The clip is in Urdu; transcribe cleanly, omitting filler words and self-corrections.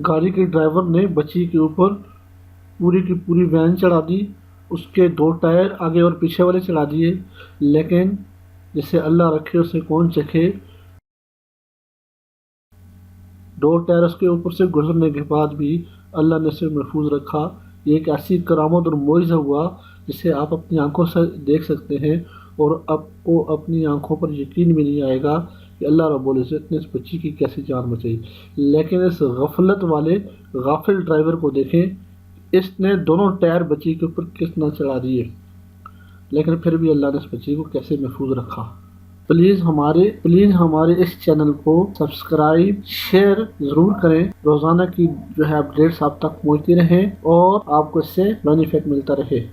گاڑی کے ڈرائیور نے بچی کے اوپر پوری کی پوری وین چڑھا دی، اس کے 2 ٹائر آگے اور پیچھے والے چڑھا دیے، لیکن جسے اللہ رکھے اسے کون چکھے، 2 ٹائر اس کے اوپر سے گزرنے کے بعد بھی اللہ نے اسے محفوظ رکھا۔ یہ ایک ایسی کرامت اور معجزہ ہوا جسے آپ اپنی آنکھوں سے دیکھ سکتے ہیں، اور آپ کو اپنی آنکھوں پر یقین بھی نہیں آئے گا کہ اللہ رب العزت نے اس بچی کی کیسے جان بچائی۔ لیکن اس غفلت والے غافل ڈرائیور کو دیکھیں، اس نے دونوں ٹائر بچی کے اوپر کس طرح چڑھا دیے، لیکن پھر بھی اللہ نے اس بچی کو کیسے محفوظ رکھا۔ پلیز ہمارے اس چینل کو سبسکرائب شیئر ضرور کریں، روزانہ کی اپڈیٹس آپ تک پہنچتی رہیں اور آپ کو اس سے بینیفٹ ملتا رہے۔